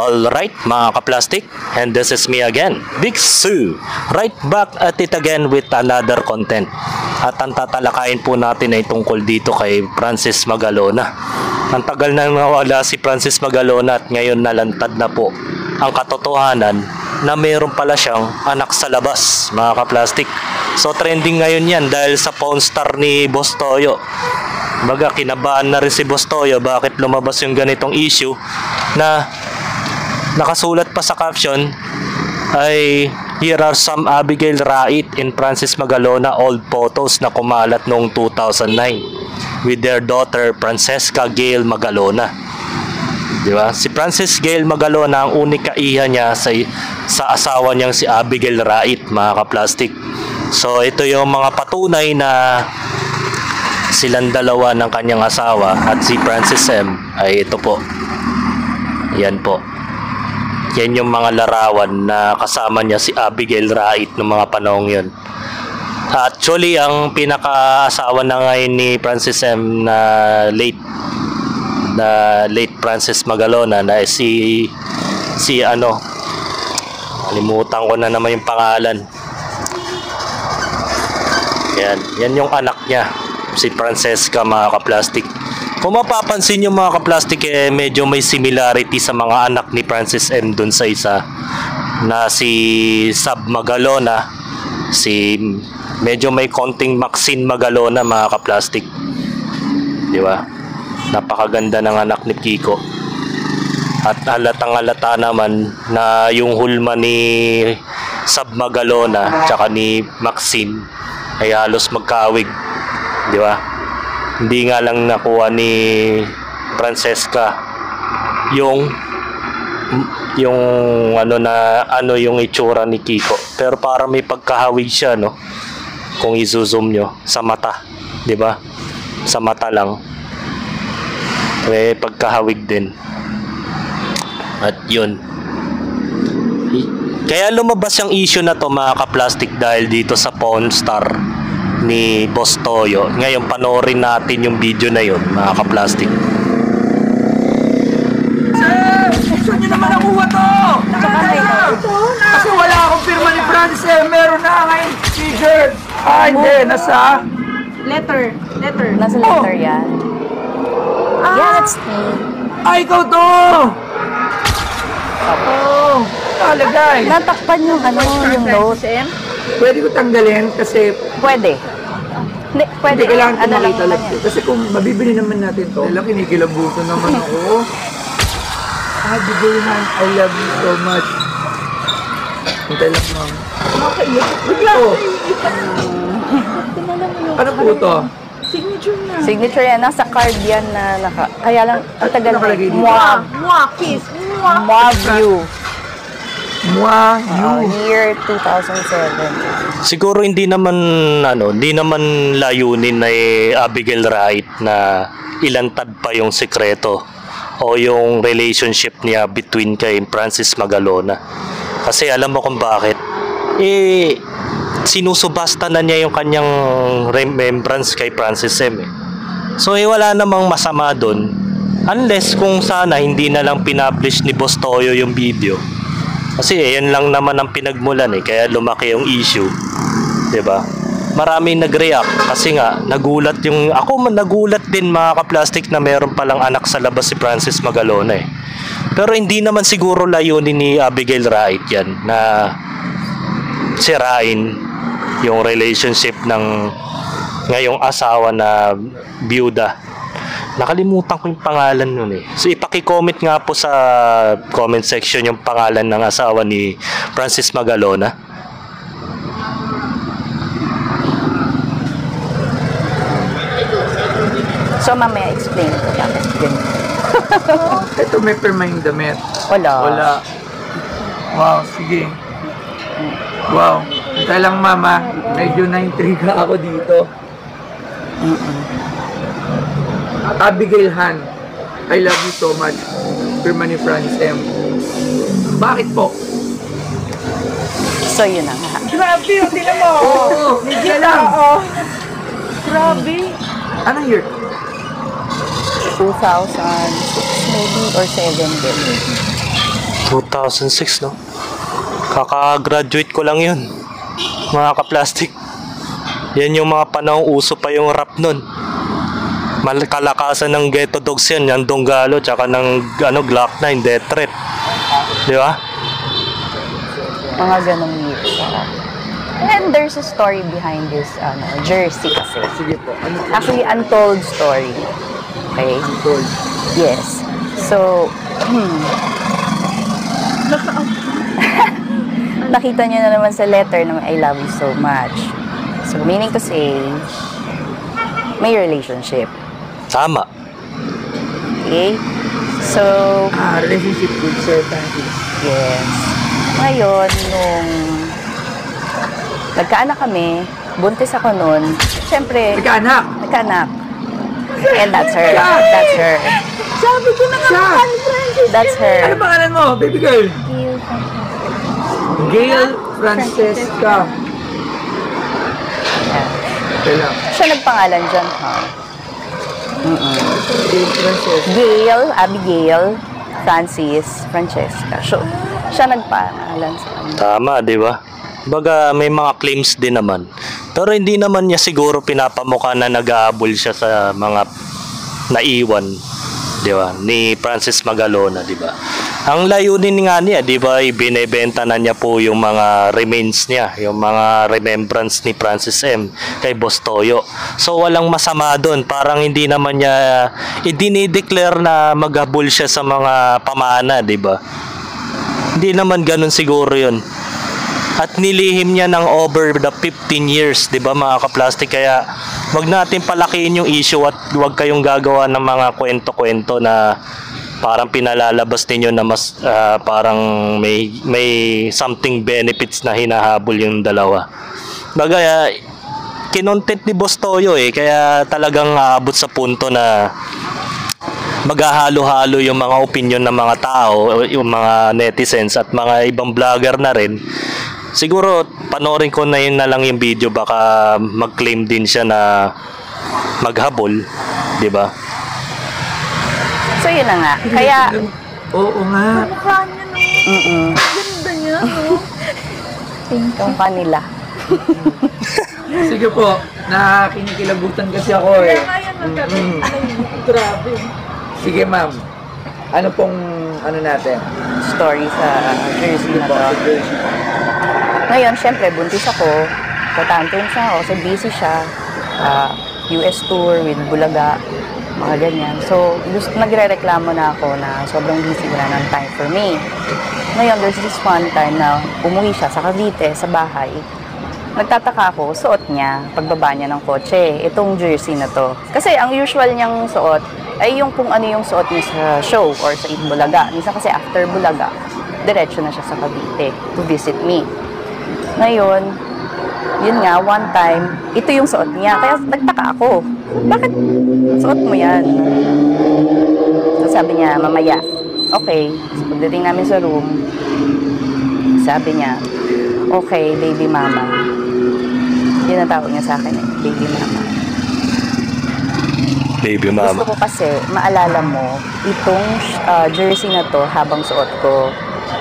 Alright mga kaplastic, and this is me again, Big Sue, right back at it again with another content. At ang tatalakayin po natin ay tungkol dito kay Francis Magalona. Ang tagal na nawala si Francis Magalona at ngayon nalantad na po ang katotohanan na mayroon pala siyang anak sa labas mga kaplastic. So trending ngayon yan dahil sa pawn star ni Boss Toyo. Baga kinabahan na rin si Boss Toyo bakit lumabas yung ganitong issue na nakasulat pa sa caption ay here are some Abigail Rait and Francis Magalona old photos na kumalat noong 2009 with their daughter Francesca Gail Magalona. Di ba? Si Francis Gail Magalona ang unika iha niya sa asawa niyang si Abigail Rait mga kaplastic. So ito yung mga patunay na silang dalawa ng kanyang asawa at si Francis M ay ito po. Yan po. Yan yung mga larawan na kasama niya si Abigail Rait noong mga panahong yun. Actually, ang pinaka-asawa na ngayon ni Francis M na late Francis Magalona na si kalimutan ko na naman yung pangalan. Yan yung anak niya, si Francesca mga kaplastic. Kung mapapansin nyo mga kaplastic, medyo may similarity sa mga anak ni Francis M dun sa isa na si Sab Magalona, medyo may konting Maxine Magalona mga kaplastic. Di ba? Napakaganda ng anak ni Kiko. At halatang-halata naman na yung hulma ni Sab Magalona tsaka ni Maxine ay halos magkawig. Di ba? Hindi nga lang nakuha ni Francesca yung yung itsura ni Kiko. Pero parang may pagkahawig siya, no? Kung i-zoom nyo sa mata, 'di ba? Sa mata lang. May pagkahawig din. At 'yun. Kaya lumabas yung issue na to mga ka-plastic dahil dito sa pawn star ni Boss Toyo. Ngayon panoorin natin yung video na yun mga ka-plastic. Sir! Saan nyo naman nakuha to? Kasi wala akong firma ni Francis eh. Meron na ngayon t-shirt. Ah, hindi. Nasa? Letter. Nasa letter yan. Yeah, that's me. Ah, ikaw to! Oh, talagay. Natakpan yung yung note. Pwede ko tanggalin kasi Pwede. Pwede. hindi kailangan ko makita lang lang. Kasi kung mabibili naman natin to, dahil kinikilabutan naman ako. Ah, Bibulihan, I love you so much. Hintay lang, ma'am. Bigla! Ano po to? Signature yan. Nasa card yan na kaya lang, ang tagal na. Nakalagay dito? Mwah, kiss. Mwah view. Mwah, you. Year 2007. Siguro hindi naman layunin na Abigail Rait na ilantad pa yung sekreto o yung relationship niya between kay Francis Magalona. Kasi alam mo kung bakit? Sinusubasta na niya yung kanyang remembrance kay Francis M. So wala namang masama doon. Unless kung sana hindi na lang pinablish ni Boss Toyo yung video. Kasi yan lang naman ang pinagmulan kaya lumaki yung issue. 'Di ba? Maraming nag-react kasi nga nagulat din mga ka-plastic na meron palang anak sa labas si Francis Magalona Pero hindi naman siguro layunin ni Abigail Rait yan na sirain yung relationship ng ngayong asawa na byuda. Nakalimutan ko yung pangalan nun So ipaki-comment nga po sa comment section yung pangalan ng asawa ni Francis Magalona. So mamaya explain ko bakit ganyan. Ito may firma yung damit. Wala. Wow, sige. Wow. Hintay lang, mama. Medyo na-intriga ako dito. Abigail Han, I love you so much. Firma ni Francis M. Bakit po? So yun na nga. Grabe, tingnan mo. Oo, hindi lang. Grabe. Anong year? 2006 maybe or 7 din. 2006, no? Kaka-graduate ko lang yun. Mga ka-plastic. Yan yung mga panahong uso pa yung rap nun. Kalakasan ng Ghetto Dogs yan, yung Donggalo, tsaka ng Glock 9, Death Threat. Di ba? Mga ganong years. And there's a story behind this jersey kasi. Sige po. Ano po? Actually, untold story. Okay? Untold. Yes. So, nakita niyo na naman sa letter na I love you so much. So, meaning to say, may relationship. Tama. Okay? So, Relationship with certainty. yes. Ngayon, nung nagkaanak kami, buntis ako nun, syempre, Nagkaanak. And that's her. That's her. Sabi ko na Siya. That's her. Ano pangalan mo, baby girl? Gail Francesca. Yeah. Okay lang. Siya nagpangalan dyan, ha? Gail Francesca. Gail, Abigail, Francis, Francesca. So, siya nagpangalan sa kanya. Tama, di ba? Baga may mga claims din naman. Pero hindi naman niya siguro pinapamukha na nag-aabol siya sa mga naiwan, di ba? Ni Francis Magalona, di ba? Ang layunin nga niya, di ba, ibinebenta na niya po yung mga remains niya, yung mga remembrance ni Francis M. kay Boss Toyo. So walang masama doon, parang hindi naman niya idinideclare na mag-abol siya sa mga pamana, di ba? Hindi naman ganun siguro yun. At nilihim niya ng over the 15 years, 'di ba mga ka-plastic? Kaya wag natin palakiin yung issue at wag kayong gagawa ng mga kwento-kwento na parang pinalalabas ninyo na mas parang may something benefits na hinahabol yung dalawa. Bagay kinontent ni Boss Toyo kaya talagang aabot sa punto na maghahalo-halo yung mga opinion ng mga tao, yung mga netizens at mga ibang vlogger na rin. Siguro panoorin ko na yun na lang yung video, baka mag-claim din siya na maghabol, 'di ba? So, yun na nga. Kaya, Oo nga. Mukha niya, no? Ganda niya, no? yung kanila. Sige po, nakikinikilabutan kasi ako Kaya nga yan, nagkakaroon. Grabe. Sige ma'am, ano pong natin? Story sa jersey na to. Ngayon, syempre, buntis ako. Tatantin siya ako kasi busy siya. US tour with Bulaga, mga ganyan. So, nagre-reklamo na ako na sobrang busy, wala ng time for me. Ngayon, there's this one time na umuwi siya sa Cavite, sa bahay. Nagtataka ako, suot niya, pagbaba niya ng kotse, itong jersey na to. Kasi ang usual niyang suot ay yung kung ano yung suot niya sa show or sa Bulaga. Minsan kasi after Bulaga, diretso na siya sa Cavite to visit me. Ngayon, yun nga, one time, ito yung suot niya. Kaya nagtaka ako, bakit suot mo yan? So sabi niya, mamaya. Okay, so pagdating namin sa room, sabi niya, okay, baby mama. Yun ang tawag niya sa akin baby mama. Baby mama. Gusto ko kasi, maalala mo, itong jersey na to habang suot ko.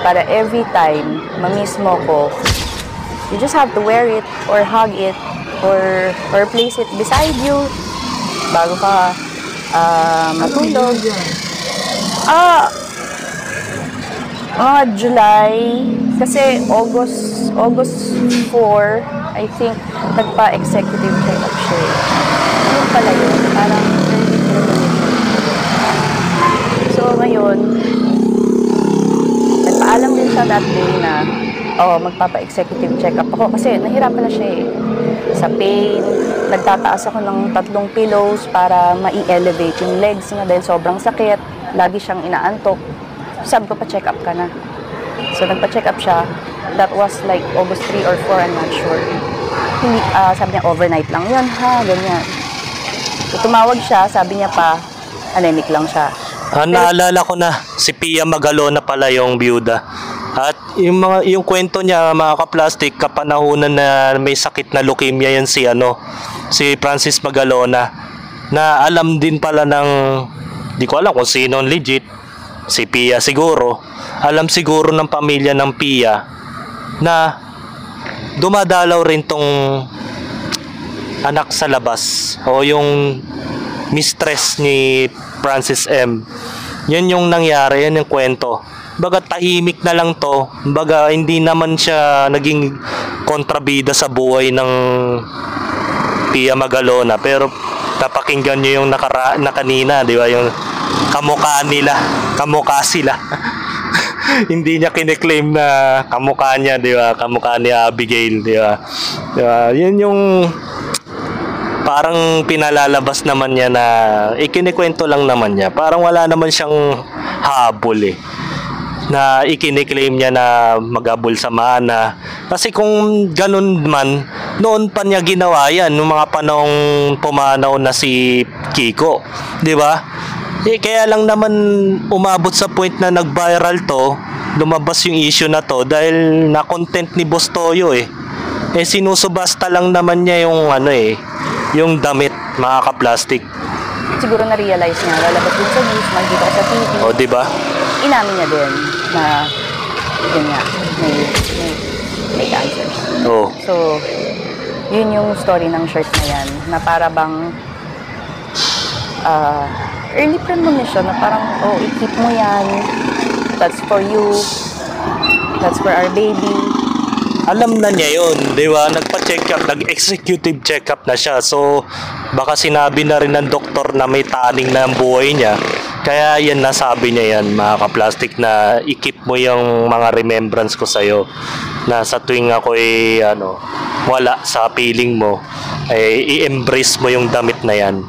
Para every time, mamiss mo ko, you just have to wear it or hug it or place it beside you bago ka matulog. Mga July, kasi August 4, I think, nagpa-executive check-up siya. Ano pala yun? Parang early pregnancy. So, ngayon, nagpaalam din siya that day na magpapa-executive check-up ako kasi nahirapan na siya sa pain. Nagtataas ako ng 3 pillows para ma-elevate yung legs niya dahil sobrang sakit. Lagi siyang inaantok. Sabi ko, pa-check up ka na. So, nagpa-check up siya. That was like August 3 or 4, I'm not sure. Hindi, sabi niya, overnight lang yun, ha, ganyan. So, tumawag siya, sabi niya pa, anemic lang siya. Naalala ko na, si Pia Magalona pala yung byuda. At yung kwento niya, mga ka-plastic, kapanahunan na may sakit na leukemia yan si Francis Magalona, na alam din pala ng, di ko alam kung sino legit, si Pia siguro, alam siguro ng pamilya ng Pia na dumadalaw rin tong anak sa labas o yung mistress ni Francis M. Yan yung nangyari, yan yung kwento. Baga tahimik na lang to. Baga hindi naman siya naging kontrabida sa buhay ng Pia Magalona. Pero napakinggan nyo yung na kanina, di ba? Yung kamukha nila, kamukha sila. Hindi niya kiniklaim na kamukha niya, di ba? Kamukha ni Abigail, di ba? Di ba? Yun yung parang pinalalabas naman niya na ikinikwento lang naman niya. Parang wala naman siyang habol eh. Na ikiniklaim niya na maghabol sa mana. Kasi kung ganun man, noon pa niya ginawa yan, nung mga panahong pumanaw na si Kiko. Di ba? Eh, kaya lang naman umabot sa point na nag-viral to, lumabas yung issue na to dahil na-content ni Boss Toyo eh. Eh sinusubasta lang naman niya yung ano eh, yung damit, mga ka-plastic. Siguro na-realize niya, lalabas din sa news, magdito ko sa TV. O, di ba? Inamin niya din na yun nga, may cancer. Oo. So, yun yung story ng shirt na yan, na para bang early premonition na parang, oh, i-keep mo yan, that's for you, that's for our baby. Alam na niya yun, di ba? Nagpa-check up, nag-executive check up na siya. So, baka sinabi na rin ng doktor na may taning na ang buhay niya. Kaya yan, nasabi niya yan, mga ka-plastic, na i-keep mo yung mga remembrance ko sa'yo. Na sa tuwing ako wala sa piling mo, i-embrace mo yung damit na yan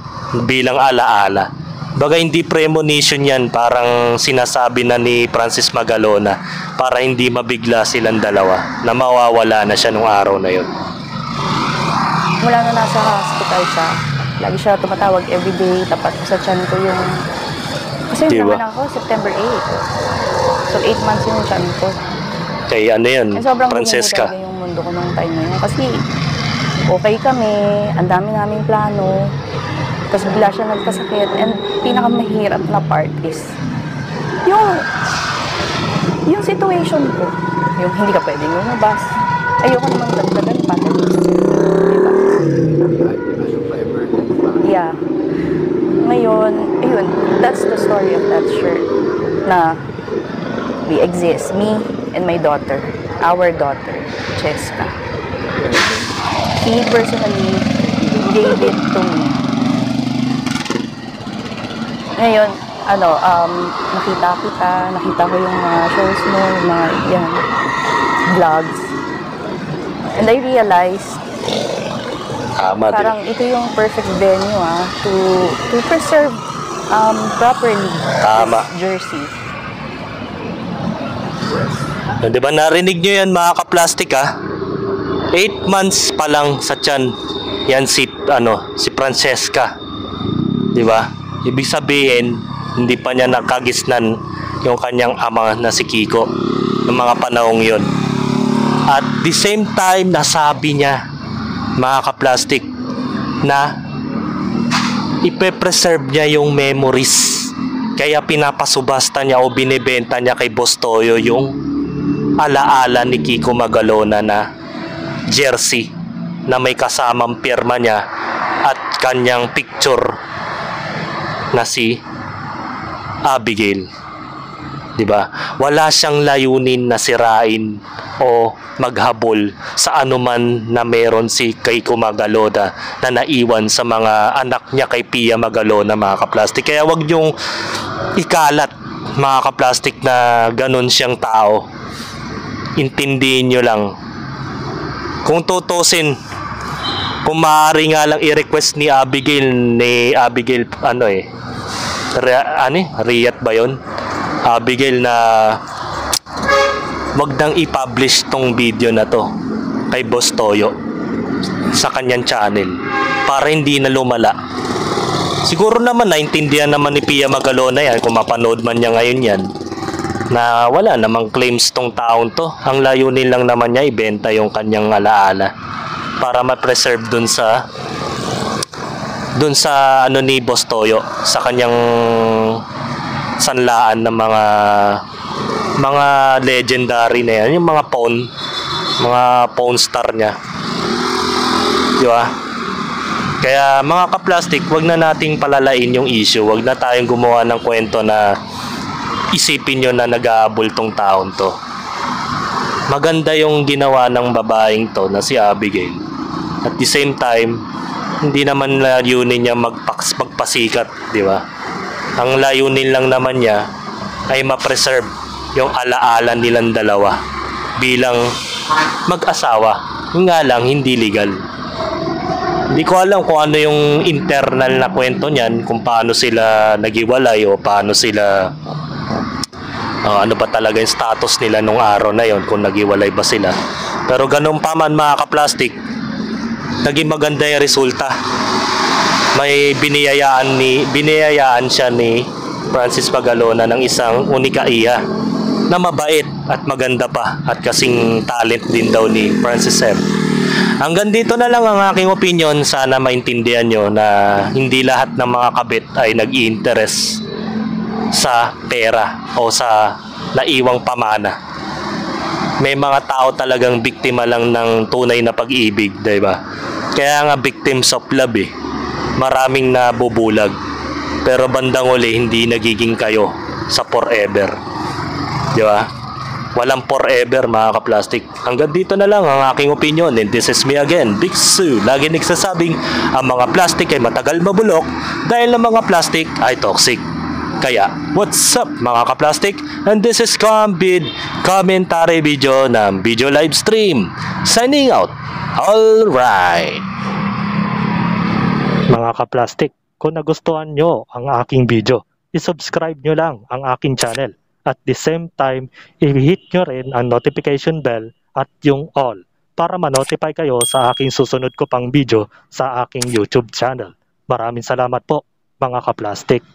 bilang alaala. Baga hindi premonition yan, parang sinasabi na ni Francis Magalona para hindi mabigla silang dalawa na mawawala na siya nung araw na yun. Mula na nasa hospital siya, lagi siya tumatawag everyday, tapat ko sa tiyan ko yung... Kasi yung Diba? naman ako, September 8. So 8 months yung tiyan ko. Kaya ano yun, And sobrang Francesca? talaga yung mundo ko nung time na yun. Kasi okay kami, ang dami naming plano. Tapos bigla siya nagkasakit. And pinakamahirap na part is yung situation ko. Yung hindi ka pwedeng lumabas. Ayoko namang dagdagan pa. Diba? Yeah. Ngayon, ayun, that's the story of that shirt. Na we exist, me and my daughter, our daughter, Cheska. He personally gave it to me. Ngayon, nakita ko yung mga shows mo, yung mga, vlogs. And I realized, Tama din. parang ito yung perfect venue, to preserve properly Tama. this jersey. Di ba narinig nyo yan, mga ka-plastic, 8 months pa lang sa tiyan yan si Francesca. Di ba? Ibig sabihin, hindi pa niya nakagisnan yung kanyang ama na si Kiko ng mga panahong yun. At the same time, nasabi niya, mga ka-plastic, na ipe-preserve niya yung memories. Kaya pinapasubasta niya o binibenta niya kay Boss Toyo yung alaala ni Kiko Magalona na jersey na may kasamang pirma niya at kanyang picture na si Abigail. 'Di ba? Wala siyang layunin na sirain o maghabol sa anuman na meron si Kiko Magalona na naiwan sa mga anak niya kay Pia Magalona, mga ka-plastic. Kaya wag niyong ikalat, mga ka-plastic, na ganun siyang tao. Intindihin niyo lang. Kung tutusin, kung maaari nga lang i-request ni Abigail, Riyat ba yun? Abigail, na wag nang i-publish tong video na to kay Boss Toyo sa kanyang channel para hindi na lumala. Siguro naman naintindihan naman ni Pia Magalona yan kung mapanood man niya ngayon yan, na wala namang claims tong taong to. Ang layunin lang naman niya ibenta yung kanyang alaala para ma-preserve dun sa ni Boss Toyo sa kanyang sanlaan ng mga legendary na yan, yung mga pawn star niya. Di ba? Kaya mga ka-plastic, wag na nating palalain yung issue. Wag na tayong gumawa ng kwento na isipin nyo na nag-aabol tong taon to. Maganda yung ginawa ng babaeng to na si Abigail. At the same time, hindi naman layunin niya magpasikat, di ba? Ang layunin lang naman niya ay ma-preserve yung alaala nilang dalawa bilang mag-asawa. Yung nga lang, hindi legal. Hindi ko alam kung ano yung internal na kwento niyan, kung paano sila naghiwalay o paano sila ano ba talaga yung status nila nung araw na yon, kung naghiwalay ba sila. Pero ganun pa man mga ka-plastic, naging maganda yung resulta. May biniyayaan siya ni Francis Magalona ng isang unikaiya na mabait at maganda pa at kasing talent din daw ni Francis M. Hanggang dito na lang ang aking opinion. Sana maintindihan nyo na hindi lahat ng mga kabit ay nag-i-interest sa pera o sa naiwang pamana. May mga tao talagang biktima lang ng tunay na pag-ibig, diba? Kaya nga victims of love eh. Maraming nabubulag. Pero bandang uli, hindi nagiging kayo sa forever. Diba? Walang forever mga ka-plastic. Hanggang dito na lang ang aking opinion. And this is me again, Big Sue. Lagi nagsasabing ang mga plastic ay matagal mabulok dahil ang mga plastic ay toxic. Kaya, what's up mga ka-plastic? And this is Combid commentary video ng video live stream. Signing out. Alright. Mga ka-plastic, kung nagustuhan nyo ang aking video, isubscribe nyo lang ang aking channel. At the same time, i-hit nyo rin ang notification bell at yung all para ma-notify kayo sa aking susunod ko pang video sa aking YouTube channel. Maraming salamat po mga ka-plastic.